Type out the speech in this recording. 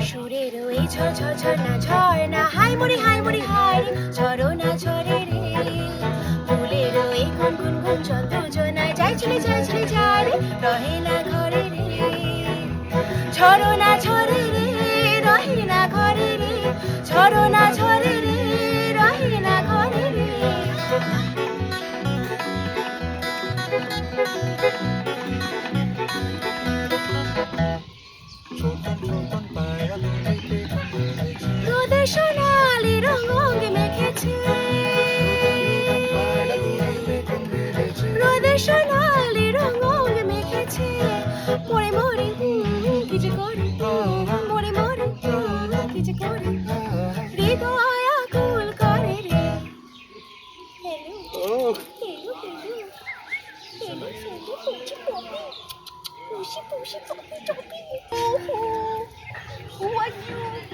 সুরের ওই ঝড় ঝড় ঝর্ণা ঝর্ণা হাই মুড়ি হাই রে ঝরনা ঝরে রে ফুলের ওই গুন গুন গুন চন্দ্র জোনায় যায় চলে যায় রে রহে না ঘরে রে ঝরনা ঝরে রে রহে না ঘরে রে ঝরনা ঝরে রে রহে না ঘরে রে রোদে সোনালি রঙ মেখেছে রোদে সোনালি রঙ মেখেছে মরে মরে কি যে করি মরে মরে কি যে করি হৃদয় আকুল করে রে হেলো হেলো হেলো হেলো পুষি পুষি পুষি পুষি পুষি পুষি